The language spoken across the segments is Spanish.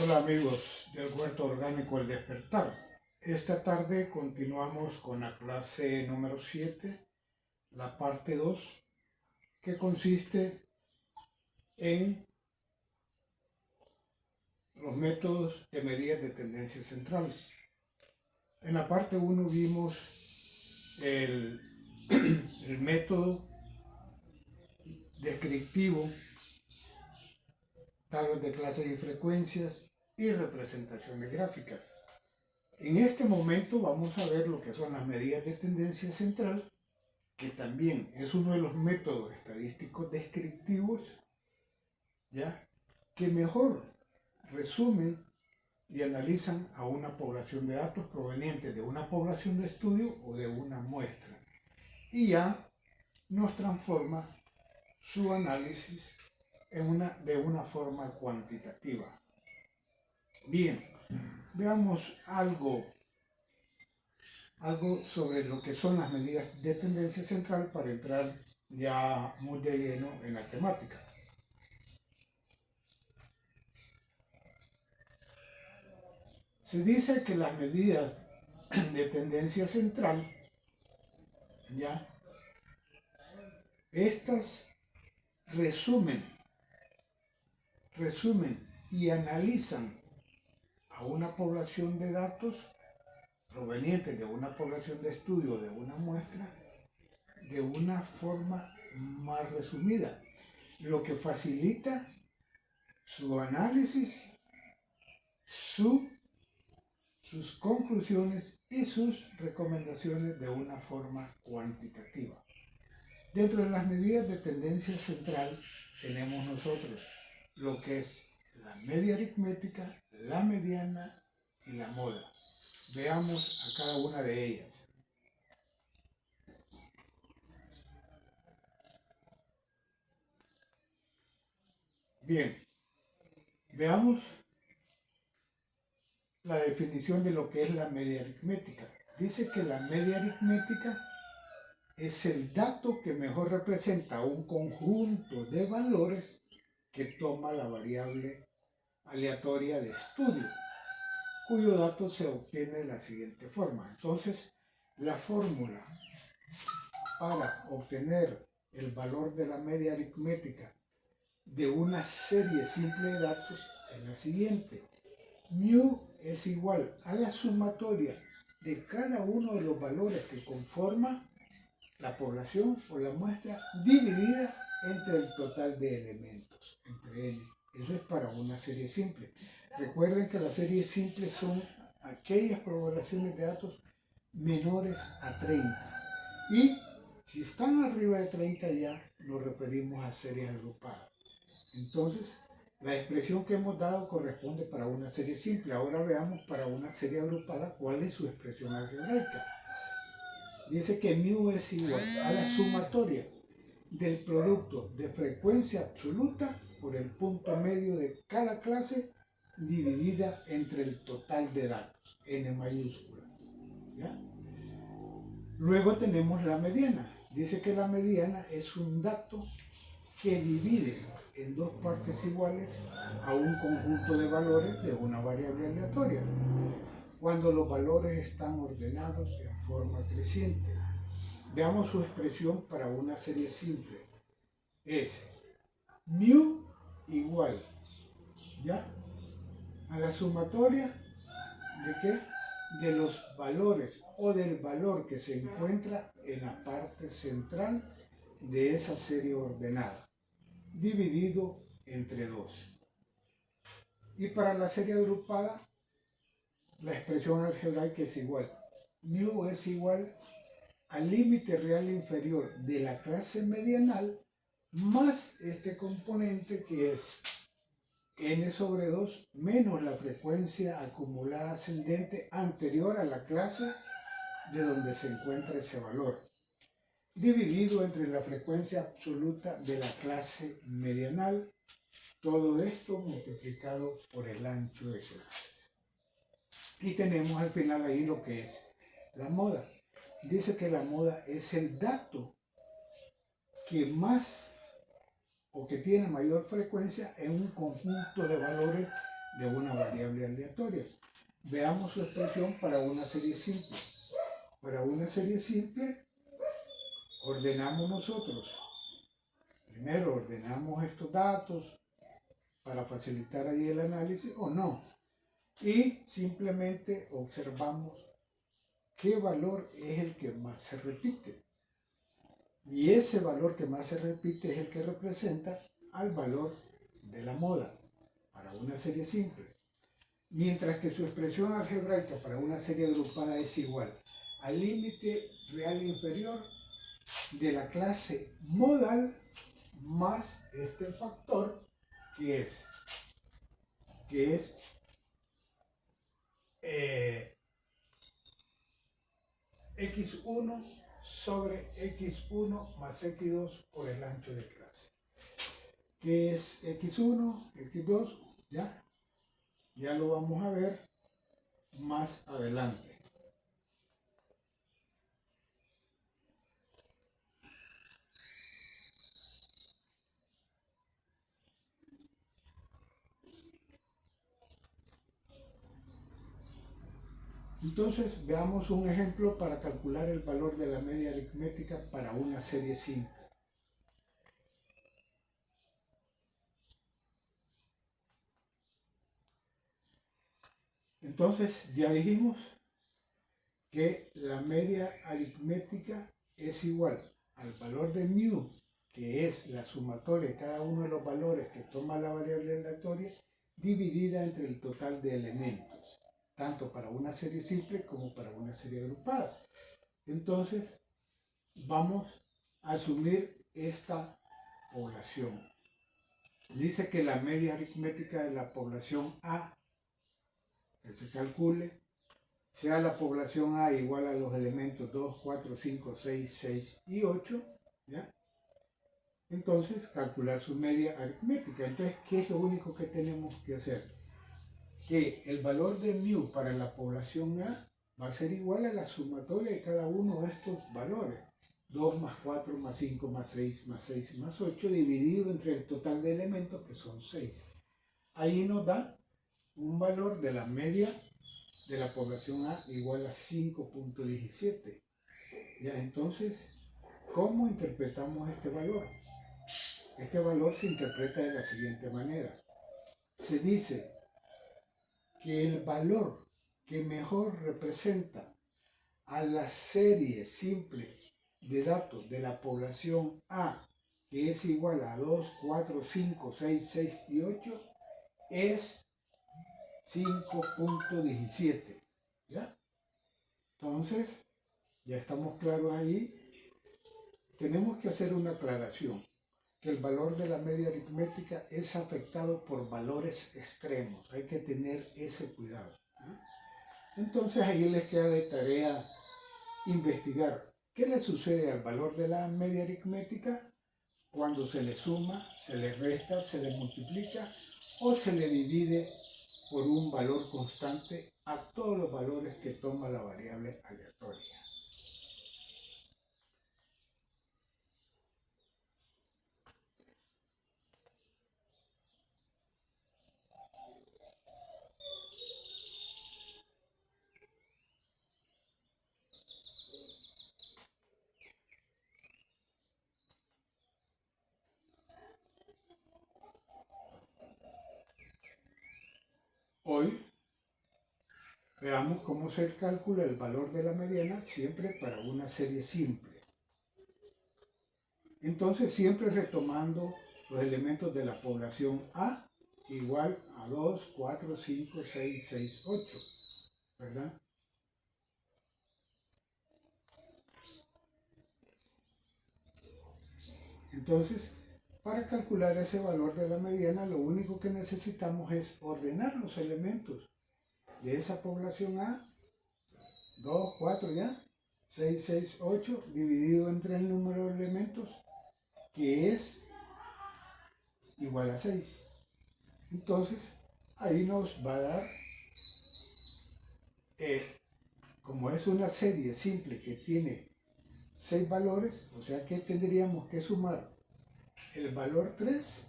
Hola amigos del Huerto Orgánico El Despertar. Esta tarde continuamos con la clase número 7, la parte 2, que consiste en los métodos de medidas de tendencia central. En la parte 1 vimos el método descriptivo, tablas de clases y frecuencias y representaciones gráficas. En este momento vamos a ver lo que son las medidas de tendencia central, que también es uno de los métodos estadísticos descriptivos, ¿ya?, que mejor resumen y analizan a una población de datos provenientes de una población de estudio o de una muestra, y ya nos transforma su análisis de una forma cuantitativa. Bien, veamos algo sobre lo que son las medidas de tendencia central para entrar ya muy de lleno en la temática. Se dice que las medidas de tendencia central, ya, estas resumen y analizan a una población de datos provenientes de una población de estudio o de una muestra de una forma más resumida, lo que facilita su análisis, sus conclusiones y sus recomendaciones de una forma cuantitativa. Dentro de las medidas de tendencia central tenemos nosotros lo que es la media aritmética, la mediana y la moda. Veamos a cada una de ellas. Bien, veamos la definición de lo que es la media aritmética. Dice que la media aritmética es el dato que mejor representa un conjunto de valores que toma la variable aleatoria de estudio, cuyo dato se obtiene de la siguiente forma. Entonces, la fórmula para obtener el valor de la media aritmética de una serie simple de datos es la siguiente. Mu es igual a la sumatoria de cada uno de los valores que conforma la población o la muestra dividida entre el total de elementos, entre n. Eso es para una serie simple. Recuerden que las series simples son aquellas poblaciones de datos menores a 30. Y si están arriba de 30 ya nos referimos a series agrupadas. Entonces, la expresión que hemos dado corresponde para una serie simple. Ahora veamos para una serie agrupada cuál es su expresión algebraica. Dice que mu es igual a la sumatoria del producto de frecuencia absoluta por el punto medio de cada clase dividida entre el total de datos, n mayúscula. ¿Ya? Luego tenemos la mediana. Dice que la mediana es un dato que divide en dos partes iguales a un conjunto de valores de una variable aleatoria, cuando los valores están ordenados en forma creciente. Veamos su expresión para una serie simple. Es mu igual, ¿ya?, a la sumatoria de qué, de los valores o del valor que se encuentra en la parte central de esa serie ordenada, dividido entre 2. Y para la serie agrupada, la expresión algebraica es igual. Mu es igual al límite real inferior de la clase medianal más este componente que es n sobre 2 menos la frecuencia acumulada ascendente anterior a la clase de donde se encuentra ese valor, dividido entre la frecuencia absoluta de la clase medianal, todo esto multiplicado por el ancho de clases. Y tenemos al final ahí lo que es la moda. Dice que la moda es el dato que más o que tiene mayor frecuencia en un conjunto de valores de una variable aleatoria. Veamos su expresión para una serie simple. Para una serie simple, ordenamos nosotros. Primero ordenamos estos datos para facilitar ahí el análisis o no. Y simplemente observamos qué valor es el que más se repite. Y ese valor que más se repite es el que representa al valor de la moda para una serie simple. Mientras que su expresión algebraica para una serie agrupada es igual al límite real inferior de la clase modal más este factor que es x1 sobre x1 más x2 por el ancho de clase. ¿Qué es x1, x2? Ya lo vamos a ver más adelante. Entonces, veamos un ejemplo para calcular el valor de la media aritmética para una serie simple. Entonces, ya dijimos que la media aritmética es igual al valor de mu, que es la sumatoria de cada uno de los valores que toma la variable aleatoria, dividida entre el total de elementos, tanto para una serie simple como para una serie agrupada. Entonces, vamos a asumir esta población. Dice que la media aritmética de la población A, que se calcule, sea la población A igual a los elementos 2, 4, 5, 6, 6 y 8, ¿ya? Entonces, calcular su media aritmética. Entonces, ¿qué es lo único que tenemos que hacer? Que el valor de mu para la población A va a ser igual a la sumatoria de cada uno de estos valores. 2 más 4 más 5 más 6 más 6 más 8 dividido entre el total de elementos, que son 6. Ahí nos da un valor de la media de la población A igual a 5.17. Ya, entonces, ¿cómo interpretamos este valor? Este valor se interpreta de la siguiente manera. Se dice que el valor que mejor representa a la serie simple de datos de la población A, que es igual a 2, 4, 5, 6, 6 y 8, es 5.17. ¿Ya? Entonces, ya estamos claros ahí. Tenemos que hacer una aclaración, que el valor de la media aritmética es afectado por valores extremos. Hay que tener ese cuidado, ¿no? Entonces ahí les queda de tarea investigar qué le sucede al valor de la media aritmética cuando se le suma, se le resta, se le multiplica o se le divide por un valor constante a todos los valores que toma la variable aleatoria. Hoy veamos cómo se calcula el valor de la mediana siempre para una serie simple. Entonces, siempre retomando los elementos de la población A igual a 2, 4, 5, 6, 6, 8, ¿verdad? Entonces, para calcular ese valor de la mediana, lo único que necesitamos es ordenar los elementos de esa población A, 2, 4 ya, 6, 6, 8, dividido entre el número de elementos, que es igual a 6. Entonces, ahí nos va a dar, como es una serie simple que tiene 6 valores, o sea que tendríamos que sumar el valor 3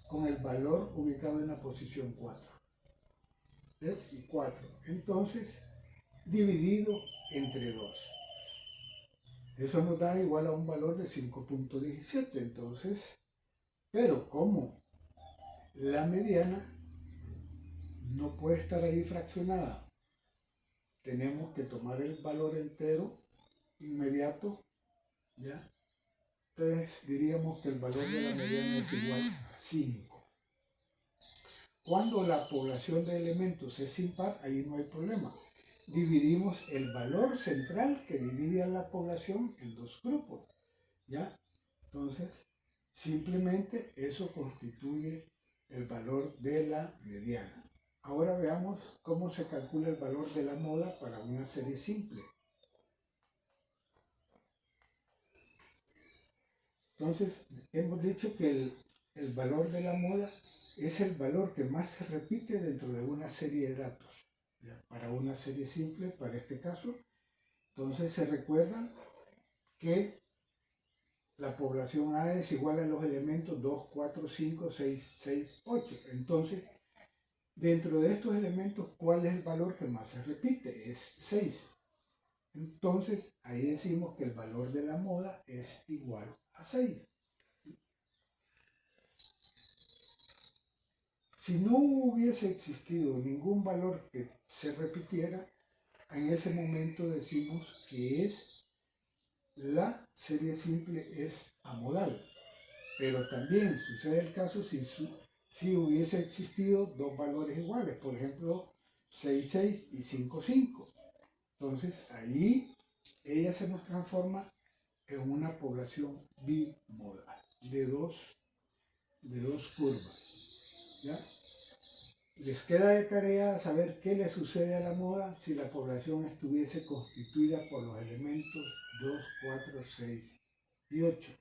con el valor ubicado en la posición 4. 3 y 4. Entonces, dividido entre 2. Eso nos da igual a un valor de 5.17. Entonces, pero como la mediana no puede estar ahí fraccionada, tenemos que tomar el valor entero inmediato, ¿ya? Entonces diríamos que el valor de la mediana es igual a 5. Cuando la población de elementos es impar, ahí no hay problema. Dividimos el valor central que divide a la población en dos grupos, ¿ya? Entonces, simplemente eso constituye el valor de la mediana. Ahora veamos cómo se calcula el valor de la moda para una serie simple. Entonces, hemos dicho que el valor de la moda es el valor que más se repite dentro de una serie de datos. ¿Ya? Para una serie simple, para este caso, entonces se recuerda que la población A es igual a los elementos 2, 4, 5, 6, 6, 8. Entonces, dentro de estos elementos, ¿cuál es el valor que más se repite? Es 6. Entonces, ahí decimos que el valor de la moda es igual a 6. Si no hubiese existido ningún valor que se repitiera, en ese momento decimos que la serie simple es amodal. Pero también sucede el caso si hubiese existido dos valores iguales, por ejemplo, 6, 6 y 5, 5. Entonces ahí ella se nos transforma en una población bimodal de dos curvas. ¿Ya? Les queda de tarea saber qué le sucede a la moda si la población estuviese constituida por los elementos 2, 4, 6 y 8.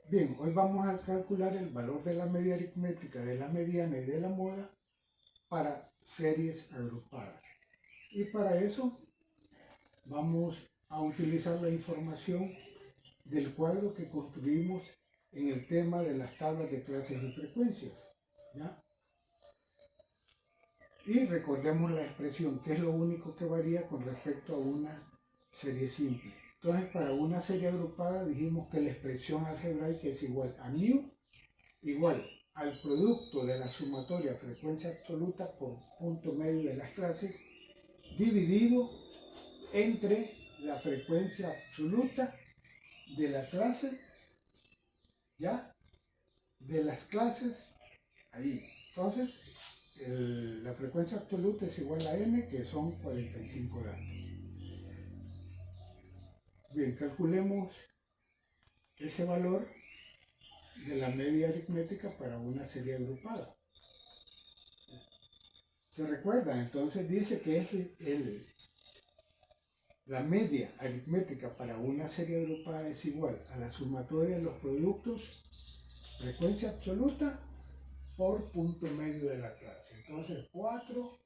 Bien, hoy vamos a calcular el valor de la media aritmética, de la mediana y de la moda para series agrupadas. Y para eso vamos a utilizar la información del cuadro que construimos en el tema de las tablas de clases y frecuencias. ¿Ya? Y recordemos la expresión, que es lo único que varía con respecto a una serie simple. Entonces, para una serie agrupada dijimos que la expresión algebraica es igual a μ igual al producto de la sumatoria frecuencia absoluta por punto medio de las clases dividido entre la frecuencia absoluta de la clase, ¿ya? De las clases ahí. Entonces, la frecuencia absoluta es igual a n, que son 45 datos. Bien, calculemos ese valor de la media aritmética para una serie agrupada. ¿Se recuerdan? Entonces dice que es la media aritmética para una serie agrupada es igual a la sumatoria de los productos frecuencia absoluta por punto medio de la clase. Entonces 4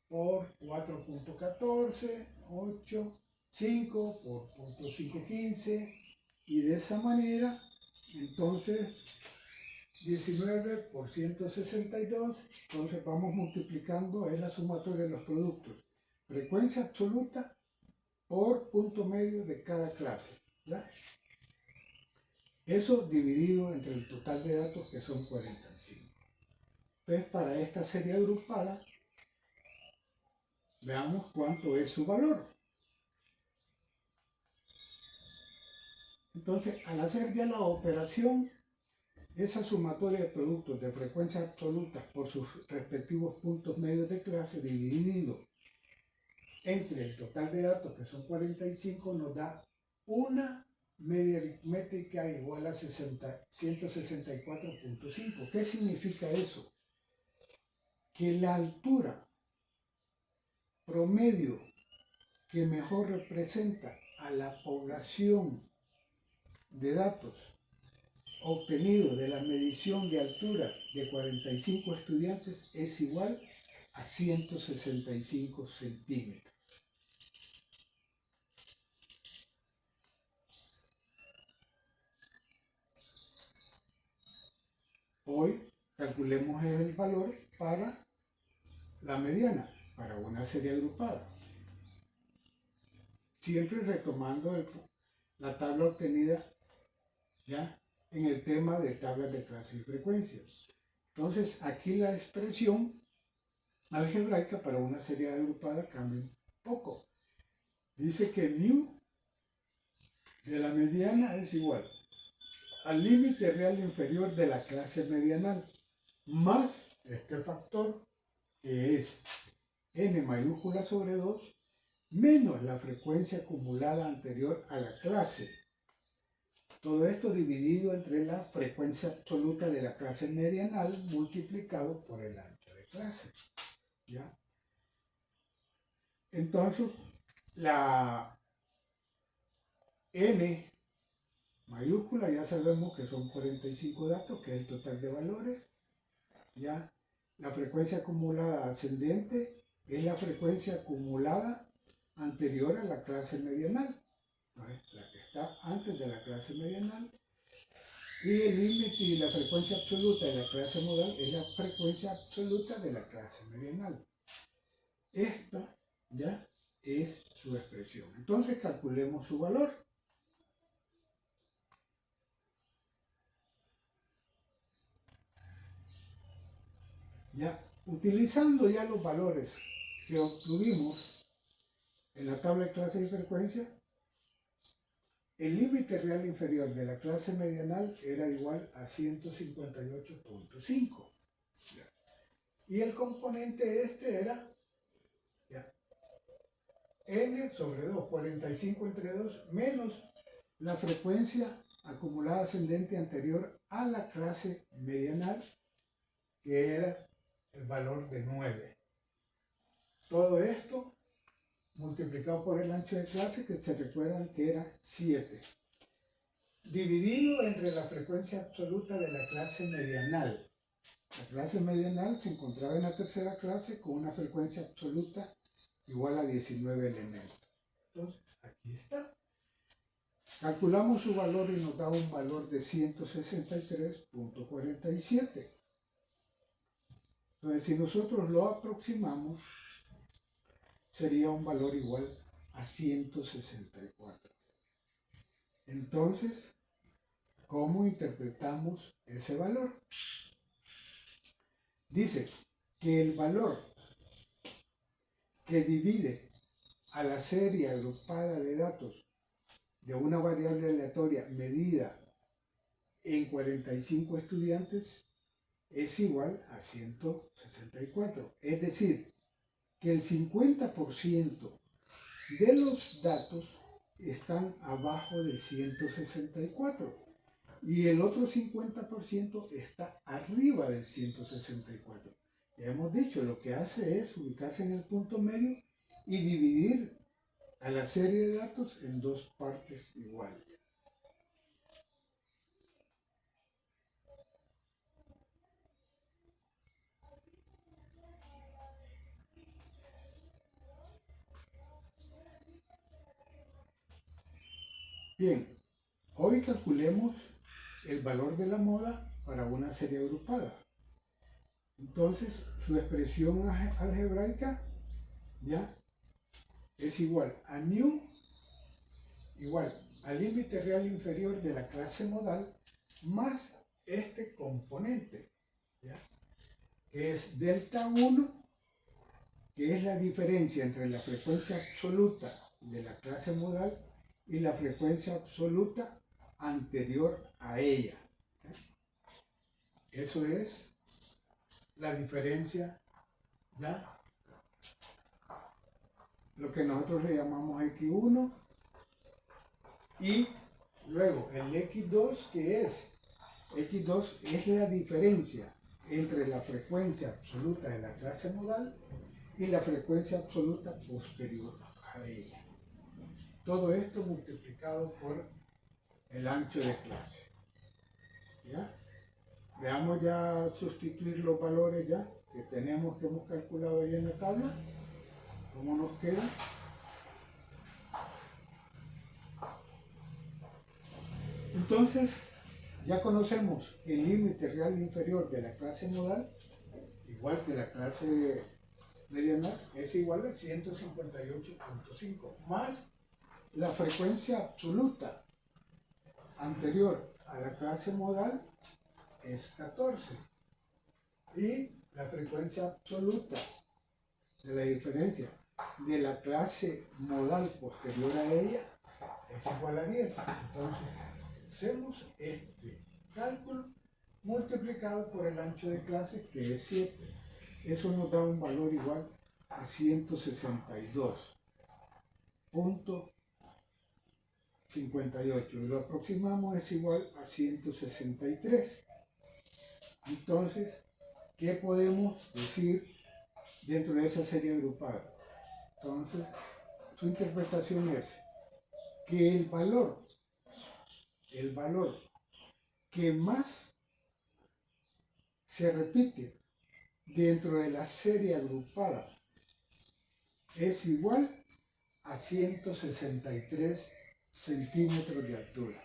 por 4.14, 8, 5 por 0.515 y de esa manera entonces 19 por 162, entonces vamos multiplicando en la sumatoria de los productos frecuencia absoluta por punto medio de cada clase, ¿ya? Eso dividido entre el total de datos, que son 45. Entonces, para esta serie agrupada, veamos cuánto es su valor. Entonces, al hacer ya la operación, esa sumatoria de productos de frecuencia absoluta por sus respectivos puntos medios de clase dividido entre el total de datos, que son 45, nos da una media aritmética igual a 164.5. ¿Qué significa eso? que la altura promedio que mejor representa a la población de datos obtenido de la medición de altura de 45 estudiantes es igual a 165 centímetros. Hoy calculemos el valor para la mediana, para una serie agrupada. Siempre retomando la tabla obtenida ya en el tema de tablas de clases y frecuencias. Entonces aquí la expresión algebraica para una serie agrupada cambia un poco. Dice que mu de la mediana es igual al límite real inferior de la clase medianal más este factor que es n mayúscula sobre 2 menos la frecuencia acumulada anterior a la clase. Todo esto dividido entre la frecuencia absoluta de la clase medianal multiplicado por el ancho de clase. ¿Ya? Entonces, la n mayúscula ya sabemos que son 45 datos, que es el total de valores. ¿Ya? La frecuencia acumulada ascendente es la frecuencia acumulada anterior a la clase medianal, ¿no? La que está antes de la clase medianal. Y el límite y la frecuencia absoluta de la clase modal es la frecuencia absoluta de la clase medianal. Esta ya es su expresión. Entonces calculemos su valor. Ya, utilizando ya los valores que obtuvimos en la tabla de clase y frecuencia, el límite real inferior de la clase medianal era igual a 158.5. Y el componente este era n sobre 2, 45 entre 2, menos la frecuencia acumulada ascendente anterior a la clase medianal, que era el valor de 9. Todo esto multiplicado por el ancho de clase, que se recuerdan que era 7, dividido entre la frecuencia absoluta de la clase medianal. La clase medianal se encontraba en la tercera clase con una frecuencia absoluta igual a 19 elementos. Entonces, aquí está. Calculamos su valor y nos da un valor de 163.47. Entonces, si nosotros lo aproximamos, sería un valor igual a 164. Entonces, ¿cómo interpretamos ese valor? Dice que el valor que divide a la serie agrupada de datos de una variable aleatoria medida en 45 estudiantes es igual a 164. Es decir, que el 50% de los datos están abajo de 164 y el otro 50% está arriba de 164. Ya hemos dicho, lo que hace es ubicarse en el punto medio y dividir a la serie de datos en dos partes iguales. Bien, hoy calculemos el valor de la moda para una serie agrupada. Entonces, su expresión algebraica ya es igual a mu igual al límite real inferior de la clase modal más este componente, ¿ya? Que es delta 1, que es la diferencia entre la frecuencia absoluta de la clase modal y la frecuencia absoluta anterior a ella. Eso es la diferencia, ¿ya? Lo que nosotros le llamamos X1, y luego el X2, que es X2 es la diferencia entre la frecuencia absoluta de la clase modal y la frecuencia absoluta posterior a ella. Todo esto multiplicado por el ancho de clase. ¿Ya? Veamos ya sustituir los valores ya que tenemos, que hemos calculado ahí en la tabla. ¿Cómo nos queda? Entonces, ya conocemos que el límite real inferior de la clase modal, igual que la clase mediana, es igual a 158.5, más la frecuencia absoluta anterior a la clase modal es 14. Y la frecuencia absoluta de la diferencia de la clase modal posterior a ella es igual a 10. Entonces, hacemos este cálculo multiplicado por el ancho de clase, que es 7. Eso nos da un valor igual a 162.58. Y lo aproximamos, es igual a 163. Entonces, ¿qué podemos decir dentro de esa serie agrupada? Entonces, su interpretación es que el valor que más se repite dentro de la serie agrupada es igual a 163 centímetros de altura.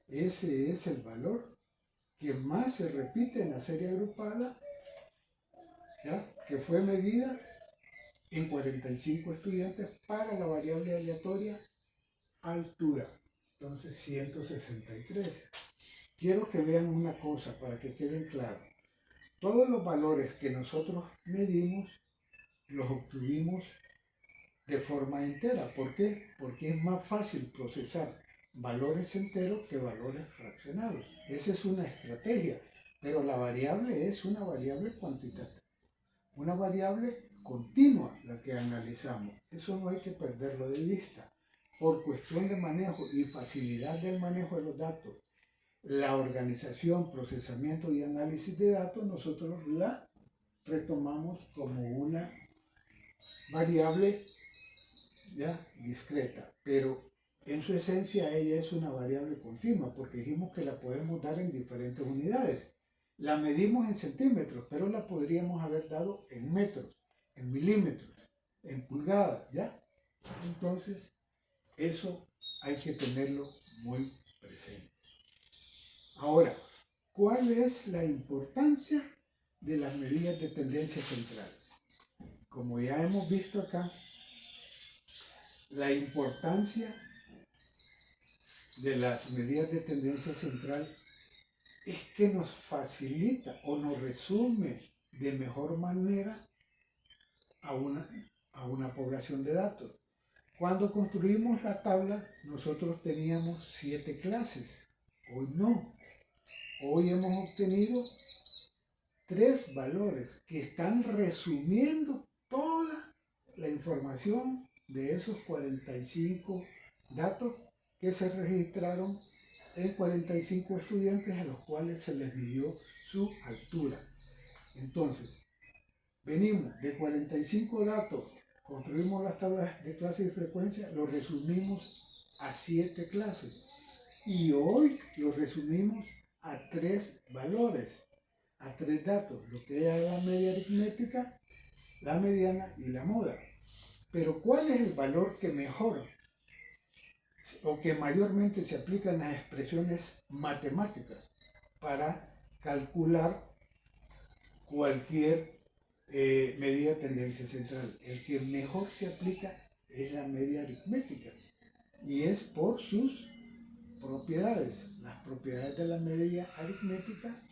Ese es el valor que más se repite en la serie agrupada, ¿ya? Que fue medida en 45 estudiantes para la variable aleatoria altura. Entonces 163. Quiero que vean una cosa para que queden claros. Todos los valores que nosotros medimos los obtuvimos de forma entera. ¿Por qué? Porque es más fácil procesar valores enteros que valores fraccionados. Esa es una estrategia, pero la variable es una variable cuantitativa, una variable continua la que analizamos. Eso no hay que perderlo de vista. Por cuestión de manejo y facilidad del manejo de los datos, la organización, procesamiento y análisis de datos, nosotros la retomamos como una variable ya discreta, pero en su esencia ella es una variable continua, porque dijimos que la podemos dar en diferentes unidades. La medimos en centímetros, pero la podríamos haber dado en metros, en milímetros, en pulgadas, ¿ya? Entonces, eso hay que tenerlo muy presente. Ahora, ¿cuál es la importancia de las medidas de tendencia central? Como ya hemos visto acá, la importancia de las medidas de tendencia central es que nos facilita o nos resume de mejor manera a una población de datos. Cuando construimos la tabla, nosotros teníamos 7 clases. Hoy no. Hoy hemos obtenido 3 valores que están resumiendo toda la información de esos 45 datos que se registraron en 45 estudiantes a los cuales se les midió su altura. Entonces, venimos de 45 datos, construimos las tablas de clase y frecuencia, lo resumimos a 7 clases. Y hoy lo resumimos a 3 valores, a 3 datos, lo que es la media aritmética, la mediana y la moda. Pero ¿cuál es el valor que mejor o que mayormente se aplica en las expresiones matemáticas para calcular cualquier medida de tendencia central? El que mejor se aplica es la media aritmética, y es por sus propiedades. Las propiedades de la media aritmética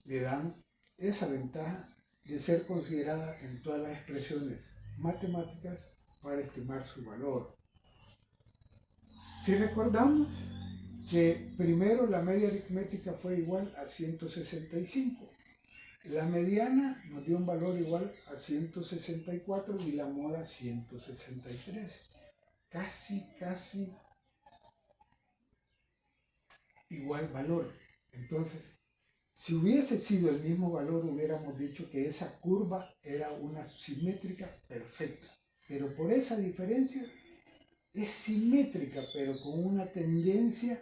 le dan esa ventaja de ser considerada en todas las expresiones matemáticas para estimar su valor. Si recordamos que primero la media aritmética fue igual a 165, la mediana nos dio un valor igual a 164 y la moda 163. Casi igual valor. Entonces, Si hubiese sido el mismo valor, hubiéramos dicho que esa curva era una simétrica perfecta. Pero por esa diferencia es simétrica, pero con una tendencia,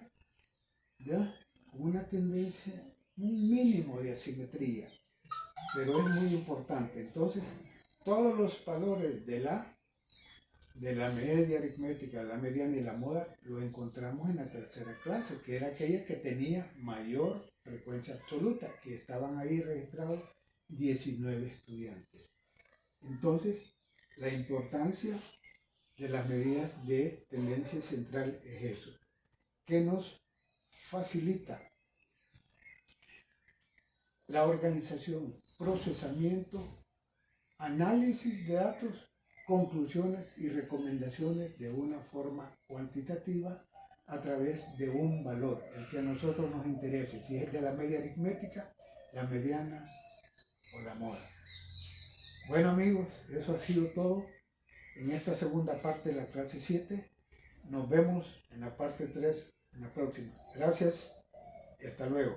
¿ya? Una tendencia, un mínimo de asimetría. Pero es muy importante. Entonces, todos los valores de la media aritmética, la mediana y la moda, lo encontramos en la tercera clase, que era aquella que tenía mayor frecuencia absoluta, que estaban ahí registrados 19 estudiantes. Entonces, la importancia de las medidas de tendencia central es eso, que nos facilita la organización, procesamiento, análisis de datos, conclusiones y recomendaciones de una forma cuantitativa a través de un valor, el que a nosotros nos interese, si es de la media aritmética, la mediana o la moda. Bueno amigos, eso ha sido todo en esta segunda parte de la clase 7. Nos vemos en la parte 3 en la próxima. Gracias y hasta luego.